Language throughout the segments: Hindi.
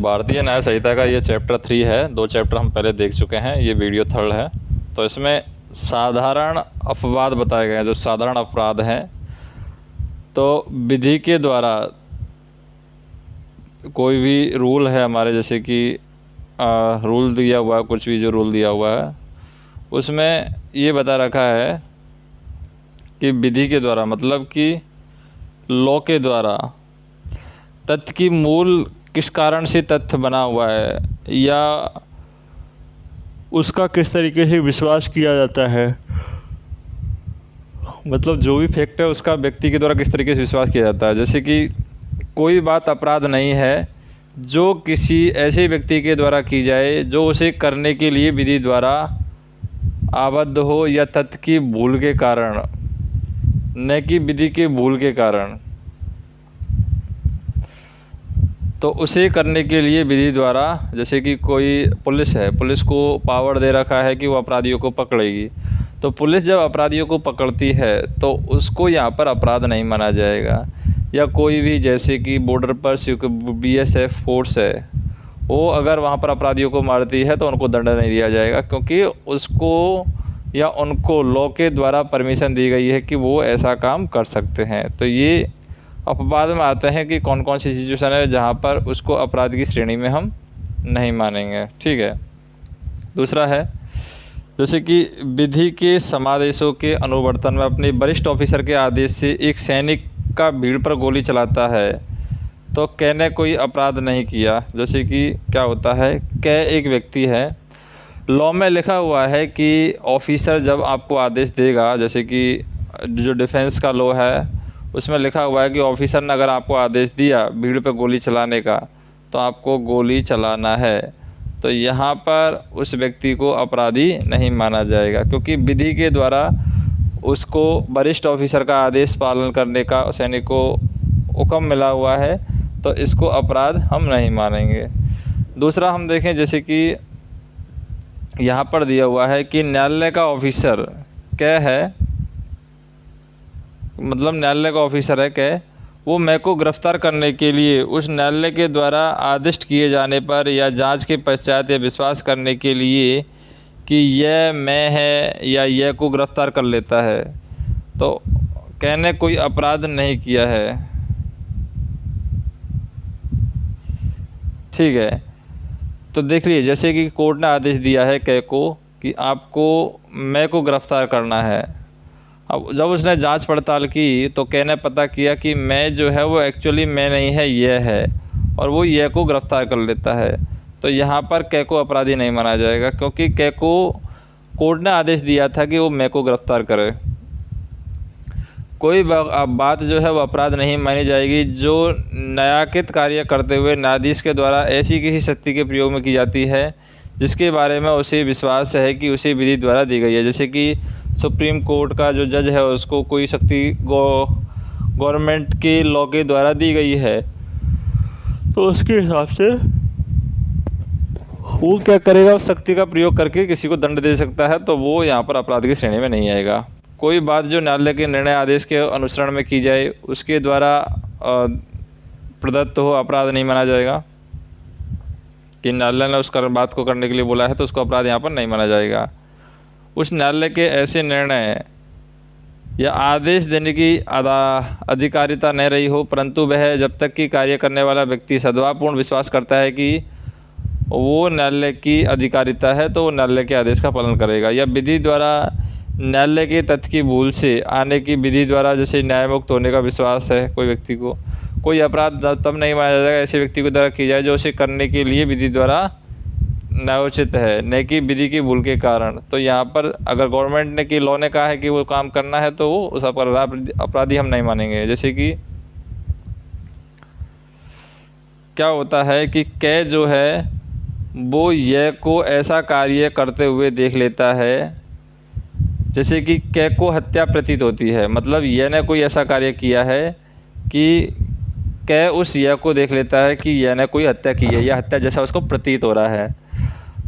भारतीय न्याय संहिता का ये चैप्टर 3 है। 2 चैप्टर हम पहले देख चुके हैं, ये वीडियो 3rd है। तो इसमें साधारण अपवाद बताए गए हैं, जो साधारण अपराध हैं। तो विधि के द्वारा कोई भी रूल है हमारे, जैसे कि रूल दिया हुआ है, कुछ भी जो रूल दिया हुआ है उसमें ये बता रखा है कि विधि के द्वारा मतलब कि लॉ के द्वारा तथ्य की मूल किस कारण से तथ्य बना हुआ है या उसका किस तरीके से विश्वास किया जाता है, मतलब जो भी फैक्ट है उसका व्यक्ति के द्वारा किस तरीके से विश्वास किया जाता है। जैसे कि कोई बात अपराध नहीं है जो किसी ऐसे व्यक्ति के द्वारा की जाए जो उसे करने के लिए विधि द्वारा आबद्ध हो या तथ्य की भूल के कारण, न कि विधि के भूल के कारण। तो उसे करने के लिए विधि द्वारा, जैसे कि कोई पुलिस है, पुलिस को पावर दे रखा है कि वो अपराधियों को पकड़ेगी। तो पुलिस जब अपराधियों को पकड़ती है तो उसको यहाँ पर अपराध नहीं माना जाएगा। या कोई भी, जैसे कि बॉर्डर पर BSF फोर्स है, वो अगर वहाँ पर अपराधियों को मारती है तो उनको दंड नहीं दिया जाएगा, क्योंकि उसको या उनको लॉ के द्वारा परमिशन दी गई है कि वो ऐसा काम कर सकते हैं। तो ये अपवाद में आते हैं कि कौन कौन सी सिचुएशन है जहाँ पर उसको अपराध की श्रेणी में हम नहीं मानेंगे। ठीक है। दूसरा है, जैसे कि विधि के समादेशों के अनुवर्तन में अपने वरिष्ठ ऑफिसर के आदेश से एक सैनिक का भीड़ पर गोली चलाता है तो कै ने कोई अपराध नहीं किया। जैसे कि क्या होता है, कै एक व्यक्ति है, लॉ में लिखा हुआ है कि ऑफिसर जब आपको आदेश देगा, जैसे कि जो डिफेंस का लॉ है उसमें लिखा हुआ है कि ऑफिसर ने अगर आपको आदेश दिया भीड़ पे गोली चलाने का तो आपको गोली चलाना है। तो यहाँ पर उस व्यक्ति को अपराधी नहीं माना जाएगा, क्योंकि विधि के द्वारा उसको वरिष्ठ ऑफिसर का आदेश पालन करने का सैनिक को हुक्म मिला हुआ है, तो इसको अपराध हम नहीं मानेंगे। दूसरा हम देखें, जैसे कि यहाँ पर दिया हुआ है कि न्यायालय का ऑफिसर क्या है, मतलब न्यायालय का ऑफिसर है क्या, वो मैं को गिरफ्तार करने के लिए उस न्यायालय के द्वारा आदिष्ट किए जाने पर या जांच के पश्चात या विश्वास करने के लिए कि यह मैं है या यह को गिरफ्तार कर लेता है, तो कहने कोई अपराध नहीं किया है। ठीक है। तो देख लीजिए, जैसे कि कोर्ट ने आदेश दिया है कै को कि आपको मैं को गिरफ्तार करना है। अब जब उसने जांच पड़ताल की तो कै ने पता किया कि मैं जो है वो एक्चुअली मैं नहीं है, यह है, और वो यह को गिरफ्तार कर लेता है। तो यहाँ पर कै को अपराधी नहीं माना जाएगा, क्योंकि कै को कोर्ट ने आदेश दिया था कि वो मैं को गिरफ्तार करे। कोई बात जो है वो अपराध नहीं मानी जाएगी जो न्यायिक कार्य करते हुए न्यायाधीश के द्वारा ऐसी किसी शक्ति के प्रयोग में की जाती है जिसके बारे में उसे विश्वास है कि उसे विधि द्वारा दी गई है। जैसे कि सुप्रीम कोर्ट का जो जज है उसको कोई शक्ति गवर्नमेंट के लॉ के द्वारा दी गई है, तो उसके हिसाब से वो क्या करेगा, उस शक्ति का प्रयोग करके किसी को दंड दे सकता है, तो वो यहाँ पर अपराध की श्रेणी में नहीं आएगा। कोई बात जो न्यायालय के निर्णय आदेश के अनुसरण में की जाए उसके द्वारा प्रदत्त हो, अपराध नहीं माना जाएगा। कि न्यायालय ने उस बात को करने के लिए बोला है तो उसको अपराध यहाँ पर नहीं माना जाएगा। उस न्यायालय के ऐसे निर्णय या आदेश देने की अधिकारिता नहीं रही हो, परंतु वह जब तक कि कार्य करने वाला व्यक्ति सद्भावपूर्ण विश्वास करता है कि वो न्यायालय की अधिकारिता है तो वो न्यायालय के आदेश का पालन करेगा। या विधि द्वारा न्यायालय के तथ्य की भूल से आने की विधि द्वारा जैसे न्यायमुक्त होने का विश्वास है कोई व्यक्ति को, कोई अपराध तब नहीं माना जाएगा ऐसे व्यक्ति को द्वारा की जाए जो उसे करने के लिए विधि द्वारा न्यायोचित है, न कि विधि की भूल के कारण। तो यहाँ पर अगर गवर्नमेंट ने कि लॉ ने कहा है कि वो काम करना है तो वो उस अपराधी हम नहीं मानेंगे। जैसे कि क्या होता है कि कै जो है वो यह को ऐसा कार्य करते हुए देख लेता है, जैसे कि कै को हत्या प्रतीत होती है, मतलब यह ने कोई ऐसा कार्य किया है कि कै उस यह को देख लेता है कि यह ने कोई हत्या की है या हत्या जैसा उसको प्रतीत हो रहा है।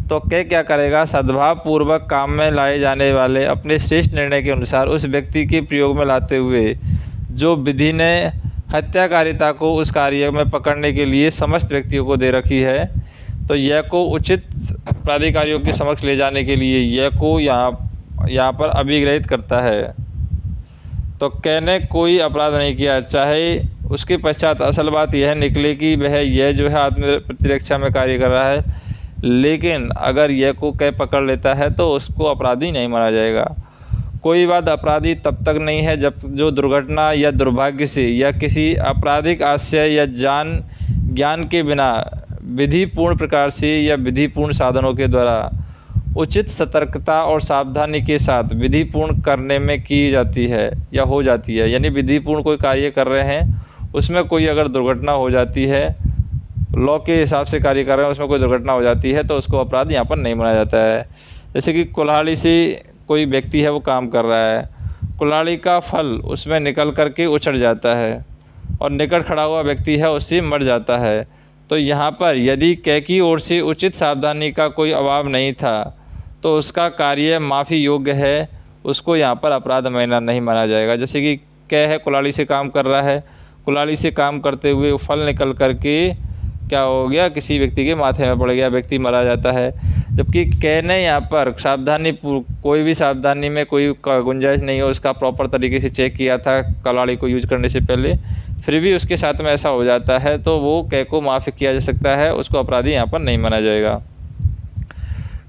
तो कै क्या करेगा, सद्भाव पूर्वक काम में लाए जाने वाले अपने श्रेष्ठ निर्णय के अनुसार उस व्यक्ति के प्रयोग में लाते हुए जो विधि ने हत्याकारिता को उस कार्य में पकड़ने के लिए समस्त व्यक्तियों को दे रखी है, तो यह को उचित प्राधिकारियों के समक्ष ले जाने के लिए यह को यहाँ पर अभिग्रहित करता है। तो कै ने कोई अपराध नहीं किया, चाहे उसके पश्चात असल बात यह निकले कि वह यह जो है आत्म प्रतिरक्षा में कार्य कर रहा है, लेकिन अगर यह को कै पकड़ लेता है तो उसको अपराधी नहीं माना जाएगा। कोई बात अपराधी तब तक नहीं है जब जो दुर्घटना या दुर्भाग्य से या किसी आपराधिक आशय या ज्ञान के बिना विधिपूर्ण प्रकार से या विधिपूर्ण साधनों के द्वारा उचित सतर्कता और सावधानी के साथ विधिपूर्ण करने में की जाती है या हो जाती है। यानी विधिपूर्ण कोई कार्य कर रहे हैं, उसमें कोई अगर दुर्घटना हो जाती है, लॉ के हिसाब से कार्य कर रहे हैं, उसमें कोई दुर्घटना हो जाती है तो उसको अपराध यहाँ पर नहीं माना जाता है। जैसे कि कुल्हाड़ी से कोई व्यक्ति है वो काम कर रहा है, कुल्हाड़ी का फल उसमें निकल करके उछड़ जाता है और निकट खड़ा हुआ व्यक्ति है उससे मर जाता है। तो यहाँ पर यदि कै की ओर से उचित सावधानी का कोई अभाव नहीं था तो उसका कार्य माफ़ी योग्य है, उसको यहाँ पर अपराध नहीं माना जाएगा। जैसे कि कै है कुल्हाड़ी से काम कर रहा है, कुल्हाड़ी से काम करते हुए फल निकल करके क्या हो गया, किसी व्यक्ति के माथे में पड़ गया, व्यक्ति मारा जाता है। जबकि कै ने यहाँ पर कोई भी सावधानी में कोई गुंजाइश नहीं हो, उसका प्रॉपर तरीके से चेक किया था कुल्हाड़ी को यूज करने से पहले, फिर भी उसके साथ में ऐसा हो जाता है तो वो कै को माफ़ किया जा सकता है, उसको अपराधी यहाँ पर नहीं माना जाएगा।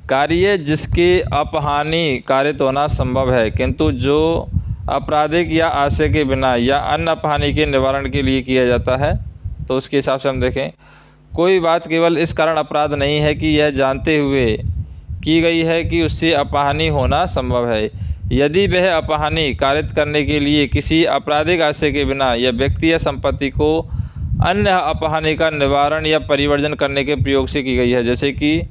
कार्य जिसके अपहानि कारित होना संभव है किंतु जो आपराधिक या आशय के बिना या अन्य अपहानि के निवारण के लिए किया जाता है, तो उसके हिसाब से हम देखें, कोई बात केवल इस कारण अपराध नहीं है कि यह जानते हुए की गई है कि उससे अपहानि होना संभव है। यदि वह अपहानि कारित करने के लिए किसी आपराधिक आशय के बिना या व्यक्ति या संपत्ति को अन्य अपहानि का निवारण या परिवर्जन करने के प्रयोग से की गई है। जैसे कि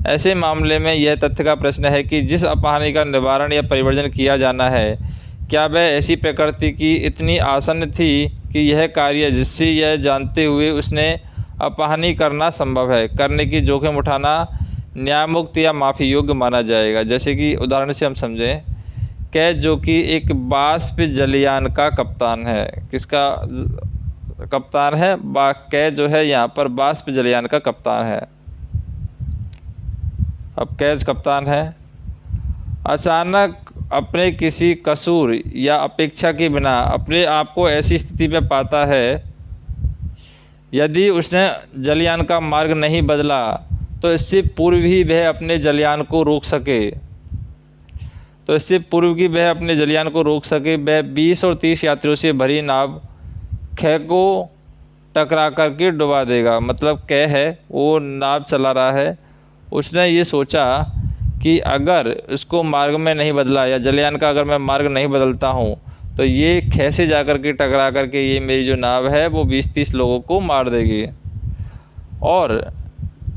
ऐसे मामले में यह तथ्य का प्रश्न है कि जिस अपहानि का निवारण या परिवर्जन किया जाना है, क्या वह ऐसी प्रकृति की इतनी आसन्न थी कि यह कार्य जिससे यह जानते हुए उसने अपहानि करना संभव है, करने की जोखिम उठाना न्यायमुक्त या माफ़ी योग्य माना जाएगा। जैसे कि उदाहरण से हम समझें, कै जो कि एक वाष्प जलयान का कप्तान है, किसका कप्तान है, कै जो है यहाँ पर वाष्प जलयान का कप्तान है। अब कै कप्तान है, अचानक अपने किसी कसूर या अपेक्षा के बिना अपने आप को ऐसी स्थिति में पाता है, यदि उसने जलयान का मार्ग नहीं बदला तो इससे पूर्व ही वह अपने जलयान को रोक सके, वह 20 और 30 यात्रियों से भरी नाव कै को टकरा करके डुबा देगा। मतलब कै है वो नाव चला रहा है, उसने ये सोचा कि अगर इसको मार्ग में नहीं बदला या जलयान का अगर मैं मार्ग नहीं बदलता हूँ तो ये कै से जा कर के टकरा करके ये मेरी जो नाव है वो 20-30 लोगों को मार देगी, और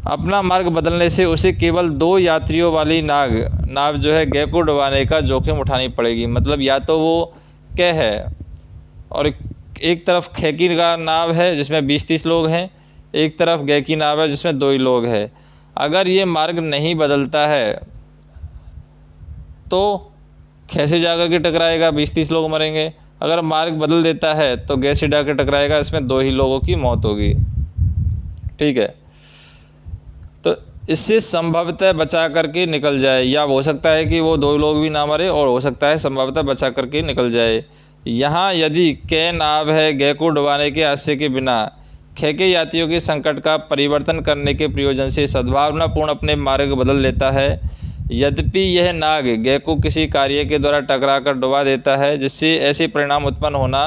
अपना मार्ग बदलने से उसे केवल 2 यात्रियों वाली नाव जो है कै को डुबाने का जोखिम उठानी पड़ेगी। मतलब या तो वो कै है और एक तरफ कै की नाव है जिसमें 20-30 लोग हैं, एक तरफ कै की नाव है जिसमें 2 ही लोग हैं। अगर ये मार्ग नहीं बदलता है तो कै से जाकर के टकराएगा, 20-30 लोग मरेंगे। अगर मार्ग बदल देता है तो कै से जाकर टकराएगा, इसमें 2 ही लोगों की मौत होगी। ठीक है, तो इससे संभवतः बचा करके निकल जाए, या हो सकता है कि वो 2 लोग भी ना मरे और हो सकता है संभवतः बचा करके निकल जाए। यहाँ यदि कै नाव है कै को डुबाने के आशय के बिना कै के यात्रियों के संकट का परिवर्तन करने के प्रयोजन से सद्भावनापूर्ण अपने मार्ग बदल लेता है, यद्यपि यह नाग कै को किसी कार्य के द्वारा टकरा कर डुबा देता है जिससे ऐसे परिणाम उत्पन्न होना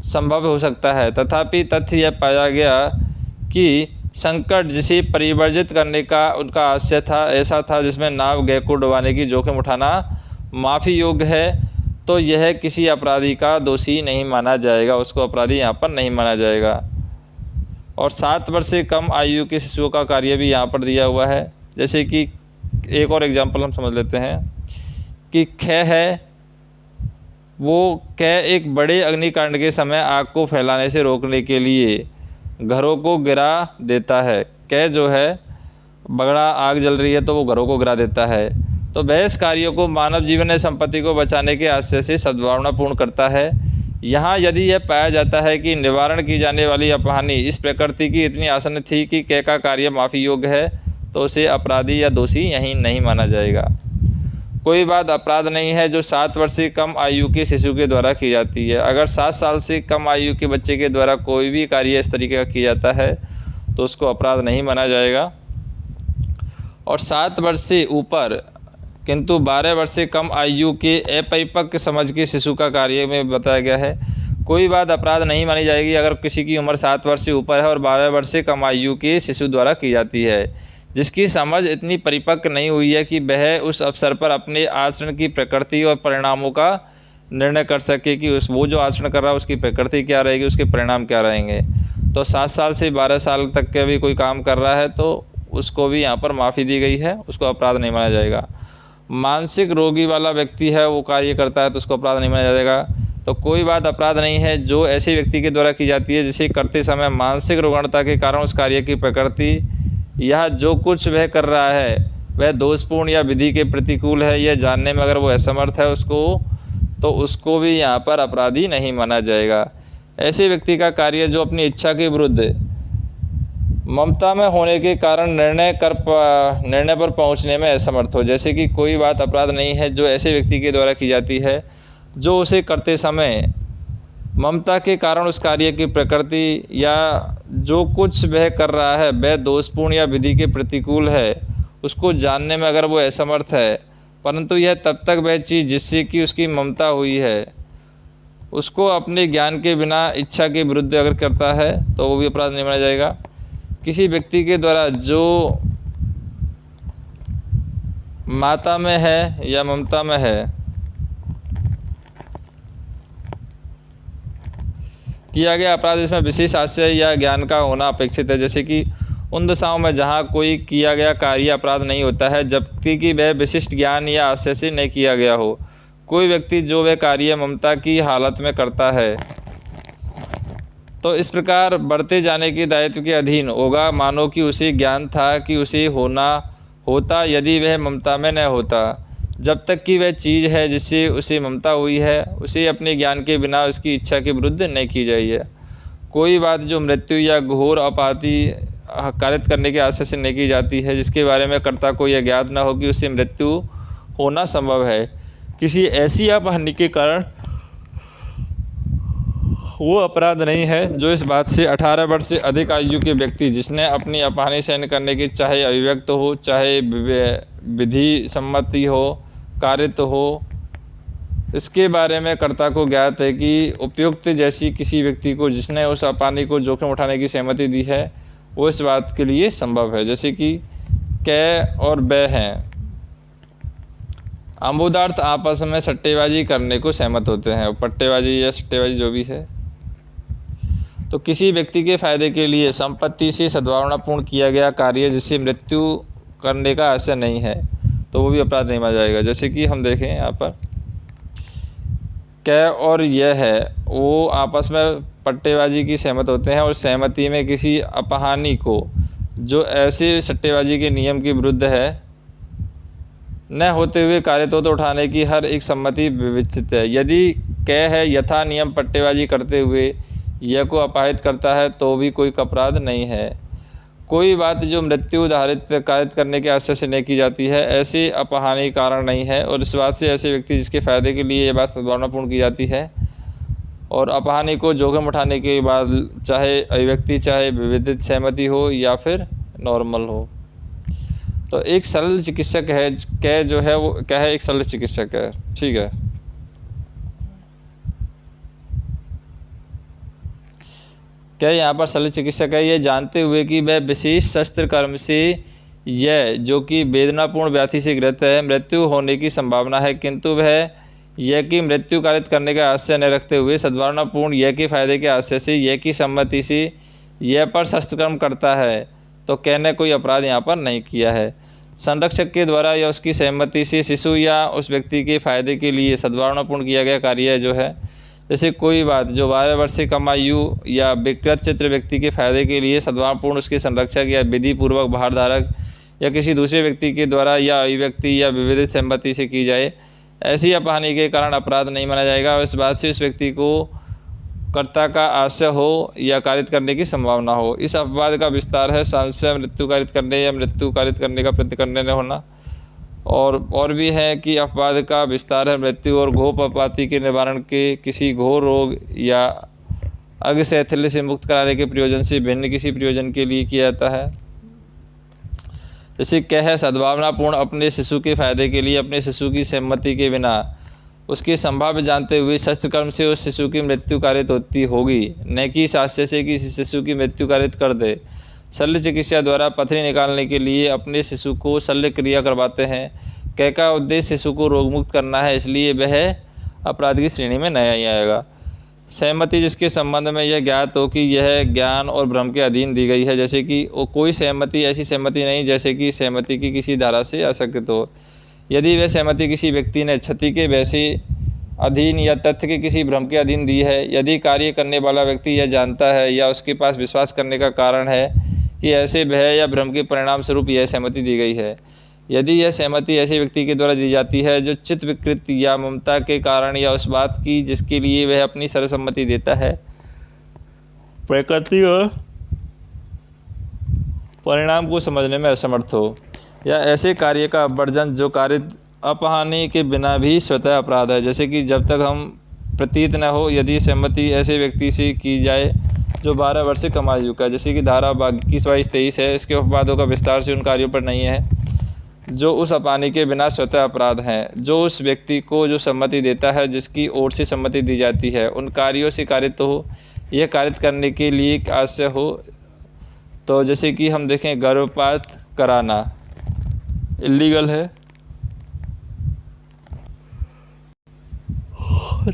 संभव हो सकता है, तथापि तथ्य यह पाया गया कि संकट जिसे परिवर्जित करने का उनका आशय था ऐसा था जिसमें नाव कै को डुबाने की जोखिम उठाना माफ़ी योग्य है, तो यह किसी अपराधी का दोषी नहीं माना जाएगा, उसको अपराधी यहाँ पर नहीं माना जाएगा। और 7 वर्ष से कम आयु के शिशुओं का कार्य भी यहाँ पर दिया हुआ है। जैसे कि एक और एग्जाम्पल हम समझ लेते हैं कि कै है, वो कै एक बड़े अग्निकांड के समय आग को फैलाने से रोकने के लिए घरों को गिरा देता है। कै जो है बड़ा आग जल रही है तो वो घरों को गिरा देता है। तो वह इस कार्यों को मानव जीवन या संपत्ति को बचाने के आशय से सद्भावनापूर्ण करता है, यहाँ यदि यह पाया जाता है कि निवारण की जाने वाली अपहानि इस प्रकृति की इतनी आसन थी कि कै का कार्य माफ़ी योग्य है, तो उसे अपराधी या दोषी यहीं नहीं माना जाएगा। कोई बात अपराध नहीं है जो 7 वर्ष से कम आयु के शिशु के द्वारा की जाती है। अगर 7 साल से कम आयु के बच्चे के द्वारा कोई भी कार्य इस तरीके का किया जाता है तो उसको अपराध नहीं माना जाएगा। और 7 वर्ष से ऊपर किंतु 12 वर्ष से कम आयु के अपरिपक्व समझ के शिशु का कार्य में बताया गया है, कोई बात अपराध नहीं मानी जाएगी अगर किसी की उम्र 7 वर्ष से ऊपर है और 12 वर्ष से कम आयु के शिशु द्वारा की जाती है, जिसकी समझ इतनी परिपक्व नहीं हुई है कि वह उस अवसर पर अपने आचरण की प्रकृति और परिणामों का निर्णय कर सके कि वो जो आचरण कर रहा है उसकी प्रकृति क्या रहेगी, उसके परिणाम क्या रहेंगे। तो 7 साल से 12 साल तक का भी कोई काम कर रहा है तो उसको भी यहाँ पर माफ़ी दी गई है, उसको अपराध नहीं माना जाएगा। मानसिक रोगी वाला व्यक्ति है, वो कार्य करता है तो उसको अपराध नहीं माना जाएगा। तो कोई बात अपराध नहीं है जो ऐसे व्यक्ति के द्वारा की जाती है जिसे करते समय मानसिक रुग्णता के कारण उस कार्य की प्रकृति या जो कुछ वह कर रहा है वह दोषपूर्ण या विधि के प्रतिकूल है, यह जानने में अगर वो असमर्थ है उसको भी यहाँ पर अपराधी नहीं माना जाएगा। ऐसे व्यक्ति का कार्य जो अपनी इच्छा के विरुद्ध ममता में होने के कारण निर्णय पर पहुंचने में असमर्थ हो, जैसे कि कोई बात अपराध नहीं है जो ऐसे व्यक्ति के द्वारा की जाती है जो उसे करते समय ममता के कारण उस कार्य की प्रकृति या जो कुछ वह कर रहा है वह दोषपूर्ण या विधि के प्रतिकूल है, उसको जानने में अगर वो असमर्थ है, परंतु यह तब तक वह चीज़ जिससे कि उसकी ममता हुई है उसको अपने ज्ञान के बिना इच्छा के विरुद्ध अगर करता है तो वो भी अपराध नहीं माना जाएगा। किसी व्यक्ति के द्वारा जो माता में है या ममता में है किया गया अपराध, इसमें विशेष आशय या ज्ञान का होना अपेक्षित है, जैसे कि उन दशाओं में जहाँ कोई किया गया कार्य अपराध नहीं होता है जबकि कि वह विशिष्ट ज्ञान या आशय से नहीं किया गया हो। कोई व्यक्ति जो वह कार्य ममता की हालत में करता है तो इस प्रकार बढ़ते जाने के दायित्व के अधीन होगा, मानो कि उसे ज्ञान था कि उसे होता यदि वह ममता में न होता। जब तक कि वह चीज़ है जिससे उसे ममता हुई है उसे अपने ज्ञान के बिना उसकी इच्छा के विरुद्ध नहीं की जाइए। कोई बात जो मृत्यु या घोर अपाति कारित करने के आशय से नहीं की जाती है जिसके बारे में कर्ता को यह ज्ञात न हो कि उससे मृत्यु होना संभव है, किसी ऐसी अपहानि के कारण वो अपराध नहीं है जो इस बात से 18 वर्ष से अधिक आयु के व्यक्ति जिसने अपनी अपहानि सहन करने की चाहे अभिव्यक्त हो चाहे विधि सम्मति हो कारित हो, इसके बारे में कर्ता को ज्ञात है कि उपयुक्त जैसी किसी व्यक्ति को जिसने उस अपहानि को जोखिम उठाने की सहमति दी है वो इस बात के लिए संभव है, जैसे कि कै और बै हैं। अमूर्तार्थ आपस में सट्टेबाजी करने को सहमत होते हैं, पट्टेबाजी या सट्टेबाजी जो भी है। तो किसी व्यक्ति के फायदे के लिए संपत्ति से सद्भावनापूर्ण किया गया कार्य जिससे मृत्यु करने का आशय नहीं है तो वो भी अपराध नहीं माना जाएगा। जैसे कि हम देखें यहाँ पर कै और यह है वो आपस में पट्टेबाजी की सहमत होते हैं और सहमति में किसी अपहानि को जो ऐसे सट्टेबाजी के नियम के विरुद्ध है न होते हुए कार्य तो उठाने की हर एक सम्मति विविचित है। यदि कै है यथा नियम पट्टेबाजी करते हुए यह को अपहित करता है तो भी कोई अपराध नहीं है। कोई बात जो मृत्यु उदाहरित कारित करने के आशय से नहीं की जाती है ऐसे अपहानि कारण नहीं है, और इस बात से ऐसे व्यक्ति जिसके फायदे के लिए यह बात सद्भावनापूर्ण की जाती है और अपहानि को जोखिम उठाने के बाद चाहे अभिव्यक्ति चाहे विविधित सहमति हो या फिर नॉर्मल हो। तो एक सरल चिकित्सक है, कै जो है वो क्या है, एक सरल चिकित्सक है, ठीक है। क्या यहाँ पर सरल चिकित्सक है ये जानते हुए कि वह विशेष शस्त्र कर्म से यह जो कि वेदनापूर्ण व्याधि से ग्रस्त है मृत्यु होने की संभावना है, किंतु वह यह कि मृत्यु कारित करने का आशय न रखते हुए सद्भावनापूर्ण यह के फायदे के आशय से यह की सम्मति से यह पर शस्त्र कर्म करता है तो कहने कोई अपराध यहाँ पर नहीं किया है। संरक्षक के द्वारा या उसकी सहमति से शिशु या उस व्यक्ति के फायदे के लिए सद्भावनापूर्ण किया गया कार्य जो है, जैसे कोई बात जो 12 वर्ष से कम आयु या विकृत चित्र व्यक्ति के फायदे के लिए सद्भावपूर्ण उसके संरक्षक या विधि पूर्वक भारधारक या किसी दूसरे व्यक्ति के द्वारा या अभिव्यक्ति या विविधित सहमति से की जाए, ऐसी अपहानि के कारण अपराध नहीं माना जाएगा। और इस बात से उस व्यक्ति को कर्ता का आशय हो या कारित करने की संभावना हो। इस अपवाद का विस्तार है संशय मृत्यु कारित करने या मृत्यु कारित करने का प्रतिकरण्य न होना। और भी है कि अपवाद का विस्तार है मृत्यु और घोपापाती के निवारण के किसी घोर रोग या अग्नि शैथिल्य से मुक्त कराने के प्रयोजन से भिन्न किसी प्रयोजन के लिए किया जाता है। जैसे क्या है, सद्भावनापूर्ण अपने शिशु के फायदे के लिए अपने शिशु की सहमति के बिना उसकी संभाव्य जानते हुए शस्त्र कर्म से उस शिशु की मृत्यु कारित होती होगी, न कि इस आशय से कि शिशु की मृत्यु कारित कर दे। शल्य चिकित्सा द्वारा पथरी निकालने के लिए अपने शिशु को शल्य क्रिया करवाते हैं। कह का उद्देश्य शिशु को रोगमुक्त करना है, इसलिए वह अपराध की श्रेणी में नहीं आएगा। सहमति जिसके संबंध में यह ज्ञात हो कि यह ज्ञान और भ्रम के अधीन दी गई है, जैसे कि कोई सहमति ऐसी सहमति नहीं जैसे कि सहमति की किसी धारा से असंगत हो। यदि वह सहमति किसी व्यक्ति ने क्षति के वैसे अधीन या तथ्य के किसी भ्रम के अधीन दी है, यदि कार्य करने वाला व्यक्ति यह जानता है या उसके पास विश्वास करने का कारण है कि ऐसे भय या भ्रम के परिणाम स्वरूप यह सहमति दी गई है, यदि यह सहमति ऐसे व्यक्ति के द्वारा दी जाती है जो चित्त विकृत या ममता के कारण या उस बात की जिसके लिए वह अपनी सर्वसम्मति देता है प्रकृति और परिणाम को समझने में असमर्थ हो, या ऐसे कार्य का वर्जन जो कार्य अपहानि के बिना भी स्वतः अपराध है, जैसे कि जब तक हम प्रतीत न हो यदि सहमति ऐसे व्यक्ति से की जाए जो 12 वर्ष से कम आयु का है, जैसे कि धारा 21-22-23 है। इसके अपवादों का विस्तार से उन कार्यों पर नहीं है जो उस अपहानि के बिना स्वतः अपराध हैं, जो उस व्यक्ति को जो सम्मति देता है जिसकी ओर से सम्मति दी जाती है उन कार्यों से कारित हो, यह कारित करने के लिए आशय हो। तो जैसे कि हम देखें, गर्भपात कराना इलीगल है,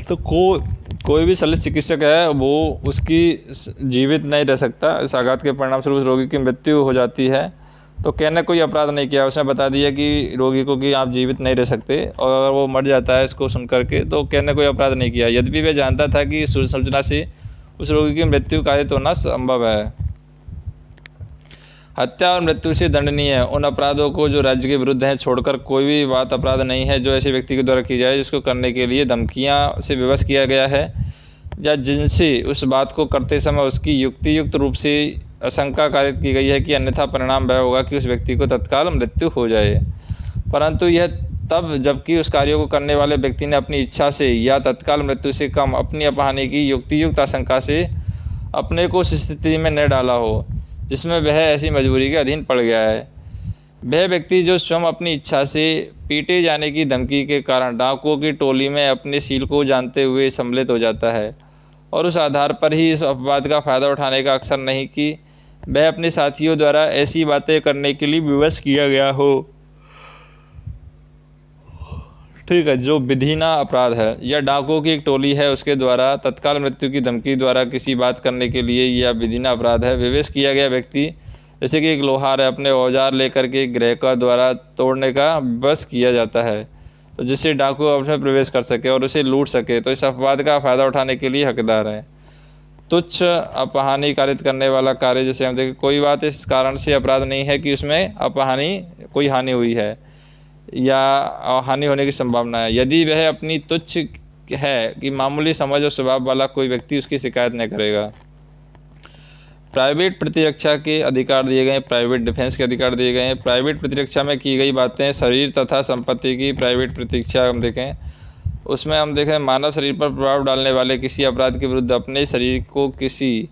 तो कोई भी शल्य चिकित्सक है वो उसकी जीवित नहीं रह सकता। इस आघात के परिणाम स्वरूप उस रोगी की मृत्यु हो जाती है तो कहने कोई अपराध नहीं किया, उसने बता दिया कि रोगी को कि आप जीवित नहीं रह सकते, और अगर वो मर जाता है इसको सुन करके तो कहने कोई अपराध नहीं किया, यद्यपि वह जानता था कि सूचना से उस रोगी की मृत्यु कारित होना संभव है। हत्या और मृत्यु से दंडनीय उन अपराधों को जो राज्य के विरुद्ध हैं छोड़कर कोई भी बात अपराध नहीं है जो ऐसे व्यक्ति के द्वारा की जाए जिसको करने के लिए धमकियां से विवश किया गया है, या जिनसे उस बात को करते समय उसकी युक्तियुक्त रूप से आशंका कारित की गई है कि अन्यथा परिणाम वह होगा कि उस व्यक्ति को तत्काल मृत्यु हो जाए, परंतु यह तब जबकि उस कार्य को करने वाले व्यक्ति ने अपनी इच्छा से या तत्काल मृत्यु से कम अपनी अपहानि की युक्तियुक्त आशंका से अपने को उस स्थिति में न डाला हो जिसमें वह ऐसी मजबूरी के अधीन पड़ गया है। वह व्यक्ति जो स्वयं अपनी इच्छा से पीटे जाने की धमकी के कारण डाकुओं की टोली में अपने सील को जानते हुए सम्मिलित हो जाता है, और उस आधार पर ही इस अपवाद का फ़ायदा उठाने का अक्सर नहीं कि वह अपने साथियों द्वारा ऐसी बातें करने के लिए विवश किया गया हो। ठीक है, जो विधिना अपराध है या डाकुओं की एक टोली है उसके द्वारा तत्काल मृत्यु की धमकी द्वारा किसी बात करने के लिए यह विधिना अपराध है। विवश किया गया व्यक्ति जैसे कि एक लोहार है, अपने औजार लेकर के गृह का द्वारा तोड़ने का बस किया जाता है तो जिससे डाकू उसमें प्रवेश कर सके और उसे लूट सके, तो इस अपवाद का फ़ायदा उठाने के लिए हकदार है। तुच्छ अपहानि कारित करने वाला कार्य, जैसे हम देखें कोई बात इस कारण से अपराध नहीं है कि उसमें अपहानि कोई हानि हुई है या हानि होने की संभावना है, यदि वह अपनी तुच्छ है कि मामूली समझ और स्वभाव वाला कोई व्यक्ति उसकी शिकायत नहीं करेगा। प्राइवेट प्रतिरक्षा के अधिकार दिए गए हैं, प्राइवेट डिफेंस के अधिकार दिए गए हैं। प्राइवेट प्रतिरक्षा में की गई बातें शरीर तथा संपत्ति की प्राइवेट प्रतिरक्षा हम देखें, उसमें हम देखें मानव शरीर पर प्रभाव डालने वाले किसी अपराध के विरुद्ध अपने शरीर को किसी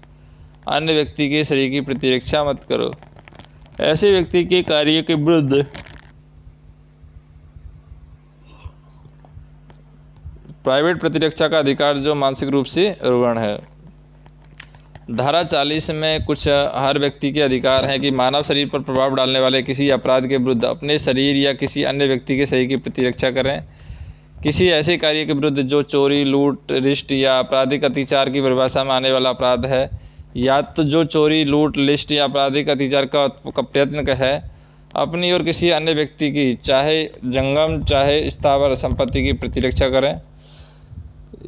अन्य व्यक्ति के शरीर की प्रतिरक्षा मत करो। ऐसे व्यक्ति के कार्य के विरुद्ध प्राइवेट प्रतिरक्षा का अधिकार जो मानसिक रूप से रुग्ण है। धारा 40 में कुछ हर व्यक्ति के अधिकार हैं कि मानव शरीर पर प्रभाव डालने वाले किसी अपराध के विरुद्ध अपने शरीर या किसी अन्य व्यक्ति के शरीर की प्रतिरक्षा करें। किसी ऐसे कार्य के विरुद्ध जो चोरी, लूट, रिष्ट या आपराधिक अत्याचार की परिभाषा में आने वाला अपराध है, या तो जो चोरी, लूट, लिस्ट या आपराधिक अत्याचार का प्रयत्न है अपनी और किसी अन्य व्यक्ति की चाहे जंगम चाहे स्थावर संपत्ति की प्रतिरक्षा करें।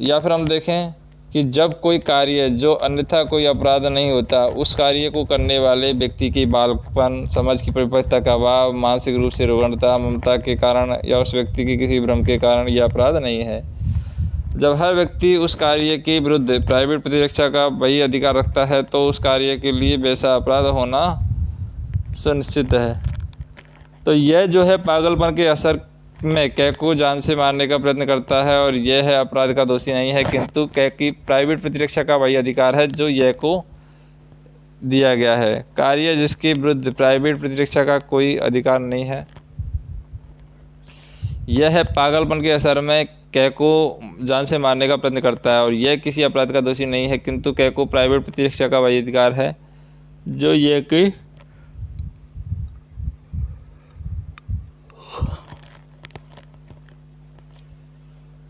या फिर हम देखें कि जब कोई कार्य जो अन्यथा कोई अपराध नहीं होता उस कार्य को करने वाले व्यक्ति की बालकपन, समझ की परिपक्वता का अभाव, मानसिक रूप से रुग्णता, ममता के कारण या उस व्यक्ति के किसी भ्रम के कारण यह अपराध नहीं है। जब हर व्यक्ति उस कार्य के विरुद्ध प्राइवेट प्रतिरक्षा का वही अधिकार रखता है तो उस कार्य के लिए वैसा अपराध होना सुनिश्चित है। तो यह जो है पागलपन के असर में कै को जान से मारने का प्रयत्न करता है और यह है अपराध का दोषी नहीं है, किंतु कै की प्राइवेट प्रतिरक्षा का वही अधिकार है जो यह को दिया गया है। कार्य जिसके विरुद्ध प्राइवेट प्रतिरक्षा का कोई अधिकार नहीं है, यह है पागलपन के असर में कै को जान से मारने का प्रयत्न करता है और यह किसी अपराध का दोषी नहीं है, किंतु कै को प्राइवेट प्रतिरक्षा का वही अधिकार है जो यह की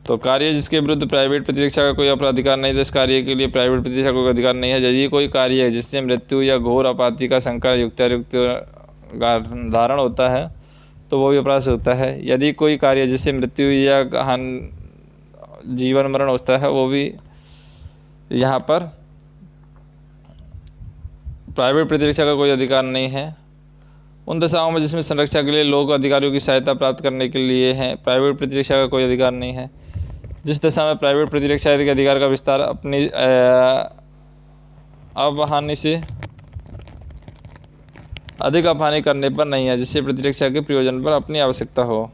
तो कार्य जिसके विरुद्ध प्राइवेट प्रतिरक्षा का कोई अपराधिकार नहीं, तो इस कार्य के लिए प्राइवेट प्रतिरक्षा का कोई अधिकार नहीं है। यदि कोई कार्य है जिससे मृत्यु या घोर आपत्ति का संकट युक्तायुक्त धारण होता है तो वो भी अपराध से होता है। यदि कोई कार्य जिससे मृत्यु या जीवन मरण होता है वो भी यहाँ पर प्राइवेट प्रतिरक्षा का कोई अधिकार नहीं है। उन दशाओं में जिसमें संरक्षा के लिए लोग अधिकारियों की सहायता प्राप्त करने के लिए हैं, प्राइवेट प्रतिरक्षा का कोई अधिकार नहीं है। जिस दशा में प्राइवेट प्रतिरक्षा के अधिकार का विस्तार अपनी अवहानि से अधिक अपहानि करने पर नहीं है, जिससे प्रतिरक्षा के प्रयोजन पर अपनी आवश्यकता हो।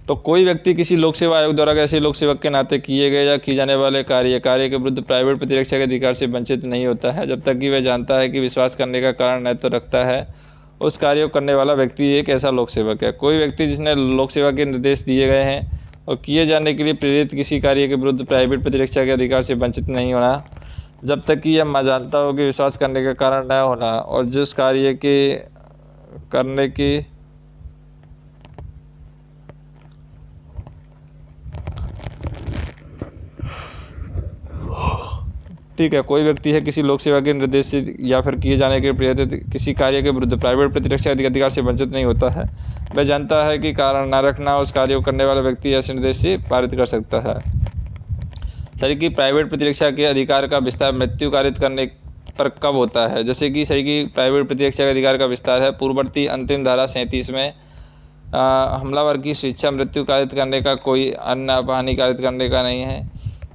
तो कोई व्यक्ति किसी लोक सेवा आयोग द्वारा ऐसे लोक सेवक के नाते किए गए या किए जाने वाले कार्य के विरुद्ध प्राइवेट प्रतिरक्षा के अधिकार से वंचित नहीं होता है, जब तक कि वह जानता है कि विश्वास करने का कारण न तो रखता है उस कार्य को करने वाला व्यक्ति एक ऐसा लोक सेवक है। कोई व्यक्ति जिसने लोक सेवा के निर्देश दिए गए हैं और किए जाने के लिए प्रेरित किसी कार्य के विरुद्ध प्राइवेट प्रतिरक्षा के अधिकार से वंचित नहीं होना, जब तक कि यह जानता हो कि विश्वास करने का कारण न होना और जिस कार्य के करने की ठीक है, कोई व्यक्ति है किसी लोक सेवा के निर्देश से या फिर किए जाने के प्रेरित किसी कार्य के विरुद्ध प्राइवेट प्रतिरक्षा के अधिकार से वंचित नहीं होता है। वह जानता है कि कारण न रखना उस कार्य को करने वाला व्यक्ति ऐसे निर्देश से पारित कर सकता है। शरीर की प्राइवेट प्रतिरक्षा के अधिकार का विस्तार मृत्यु कारित करने पर कब होता है? जैसे कि शरीर की प्राइवेट प्रतिरक्षा के अधिकार का विस्तार है पूर्ववर्ती अंतिम धारा 37 में हमलावर की स्वेच्छा मृत्यु कारित करने का, कोई अन्य अपहानि कारित करने का नहीं है।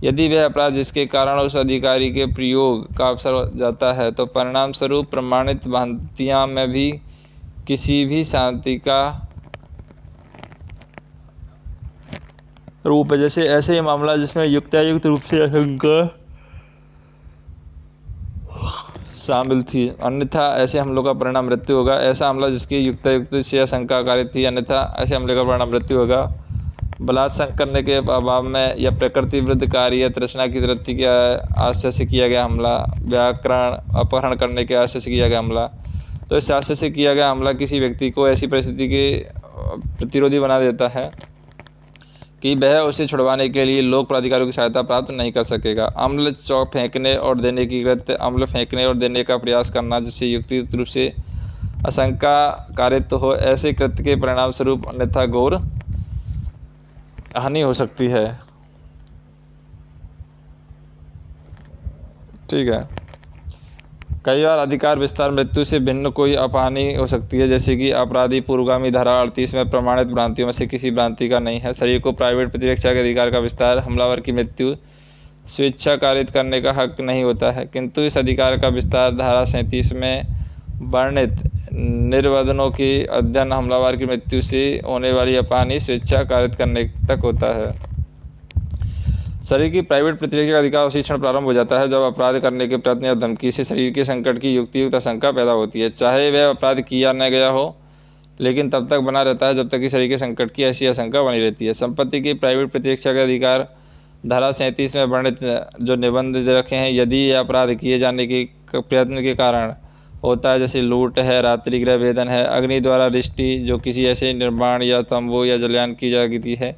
यदि वह अपराध जिसके कारण उस अधिकारी के प्रयोग का अवसर हो जाता है तो परिणाम स्वरूप प्रमाणित भ्रांतियां में भी किसी भी शांति का रूप है। जैसे ऐसे ही मामला जिसमें युक्तायुक्त रूप से आशंका शामिल थी, अन्यथा ऐसे हमलों का परिणाम मृत्यु होगा। ऐसा हमला जिसकी युक्तायुक्त से आशंका कारित थी, अन्यथा ऐसे हमले का परिणाम मृत्यु होगा। बलात्संग करने के अभाव में या प्रकृति विरुद्ध कार्य या तृष्णा की वृत्ति के आशय से किया गया हमला, व्याकरण अपहरण करने के आशय से किया गया हमला, तो इस आशय से किया गया हमला किसी व्यक्ति को ऐसी परिस्थिति के प्रतिरोधी बना देता है कि वह उसे छुड़वाने के लिए लोक प्राधिकारियों की सहायता प्राप्त नहीं कर सकेगा। अम्ल फेंकने और देने की कृत्य, अम्ल फेंकने और देने का प्रयास करना जिससे युक्तियुक्त रूप से आशंका कारित हो, ऐसे कृत्य के परिणाम स्वरूप अन्यथा घोर हानि हो सकती है। ठीक है, कई बार अधिकार विस्तार मृत्यु से भिन्न कोई अपहानि हो सकती है, जैसे कि अपराधी पूर्वगामी धारा 38 में प्रमाणित भ्रांतियों में से किसी भ्रांति का नहीं है। शरीर को प्राइवेट प्रतिरक्षा के अधिकार का विस्तार हमलावर की मृत्यु स्वेच्छा कारित करने का हक नहीं होता है, किंतु इस अधिकार का विस्तार धारा 37 में वर्णित निर्वदनों के अध्ययन हमलावर की मृत्यु से होने वाली अपहानि स्वेच्छा कारित करने तक होता है। शरीर की प्राइवेट प्रतिरक्षा का अधिकार उसी क्षण प्रारंभ हो जाता है जब अपराध करने के प्रयत्न या धमकी से शरीर के संकट की युक्तियुक्त आशंका पैदा होती है, चाहे वह अपराध किया न गया हो, लेकिन तब तक बना रहता है जब तक कि शरीर के संकट की ऐसी आशंका बनी रहती है। संपत्ति की प्राइवेट प्रतिरक्षा का अधिकार धारा 37 में वर्णित जो निबंध रखे हैं, यदि यह अपराध किए जाने के प्रयत्न के कारण होता है, जैसे लूट है, रात्रि गृह भेदन है, अग्नि द्वारा रिष्टि जो किसी ऐसे निर्माण या तंबू या जलयान की जाती है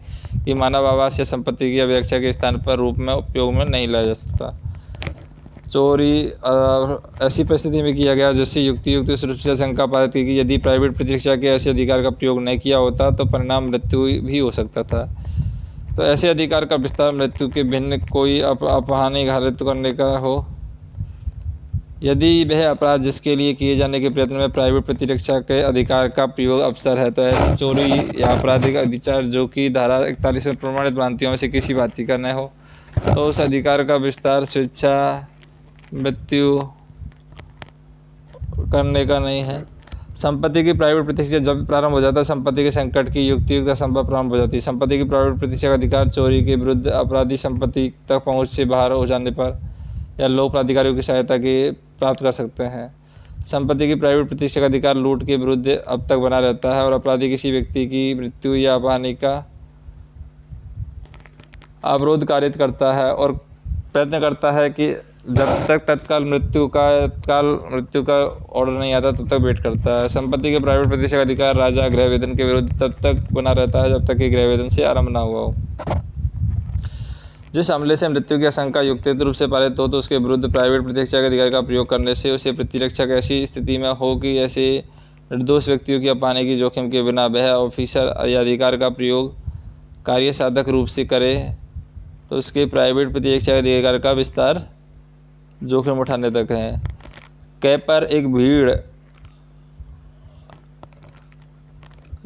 कि मानव आवास या संपत्ति की अभिरक्षा के स्थान पर रूप में उपयोग में नहीं लाया जा सकता। चोरी ऐसी परिस्थिति में किया गया जिससे युक्तियुक्त रूप से आशंका पारित की कि यदि प्राइवेट प्रतिरक्षा के ऐसे अधिकार का प्रयोग नहीं किया होता तो परिणाम मृत्यु भी हो सकता था। तो ऐसे अधिकार का विस्तार मृत्यु के भिन्न कोई अपहानि घारित करने का हो, यदि वह अपराध जिसके लिए किए जाने के प्रयत्न में प्राइवेट प्रतिरक्षा के अधिकार का प्रयोग अवसर है, तो ऐसी चोरी या आपराधिक अधिचार जो कि धारा 41 में प्रमाणित भ्रांतियों में से किसी बात का न हो, तो उस अधिकार का विस्तार स्वेच्छा मृत्यु करने का नहीं है। संपत्ति की प्राइवेट प्रतिष्ठा जब प्रारंभ हो जाता है, संपत्ति के संकट की युक्तियुक्त संभव प्रारंभ हो जाती है। संपत्ति की प्राइवेट प्रतिष्ठा का अधिकार चोरी के विरुद्ध अपराधी संपत्ति तक पहुंच से बाहर हो जाने पर या लोक प्राधिकारियों की सहायता के प्राप्त कर सकते हैं। संपत्ति की प्राइवेट प्रतिष्ठा का अधिकार लूट के विरुद्ध अब तक बना रहता है और अपराधी किसी व्यक्ति की मृत्यु या हानि का अवरोध कारित करता है और प्रयत्न करता है कि जब तक तत्काल मृत्यु का ऑर्डर नहीं आता तब तक वेट करता है। संपत्ति के प्राइवेट प्रतिष्ठा का अधिकार राजा गृह वेदन के विरुद्ध तब तक बना रहता है जब तक कि गृह वेदन से आरंभ ना हुआ हो। जिस हमले से मृत्यु की आशंका युक्तियुक्त रूप से पारित हो, तो उसके विरुद्ध प्राइवेट प्रतिरक्षा के अधिकार का प्रयोग करने से उसे प्रतिरक्षक ऐसी स्थिति में हो कि ऐसे निर्दोष व्यक्तियों की अपहानि की जोखिम के बिना वह ऑफिसर या अधिकार का प्रयोग कार्य साधक रूप से करे, तो उसके प्राइवेट प्रतिरक्षा के अधिकार का विस्तार जोखिम उठाने तक है। कै पर एक भीड़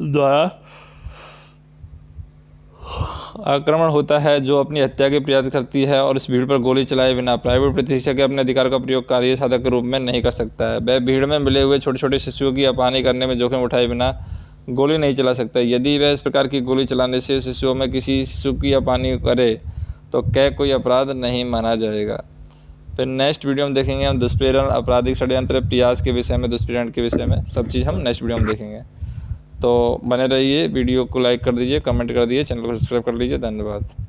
द्वारा आक्रमण होता है जो अपनी हत्या के प्रयास करती है और इस भीड़ पर गोली चलाए बिना प्राइवेट प्रतिरक्षक के अपने अधिकार का प्रयोग कार्य साधक के रूप में नहीं कर सकता है। वह भीड़ में मिले हुए छोटे छोटे शिशुओं की अपहानि करने में जोखिम उठाए बिना गोली नहीं चला सकता। यदि वह इस प्रकार की गोली चलाने से शिशुओं में किसी शिशु की अपहानि करे, तो कै कोई अपराध नहीं माना जाएगा। फिर नेक्स्ट वीडियो में देखेंगे हम दुष्प्रेरण, आपराधिक षड्यंत्र, प्रयास के विषय में, दुष्प्रेरण के विषय में, सब चीज़ हम नेक्स्ट वीडियो में देखेंगे। तो बने रहिए, वीडियो को लाइक कर दीजिए, कमेंट कर दीजिए, चैनल को सब्सक्राइब कर लीजिए। धन्यवाद।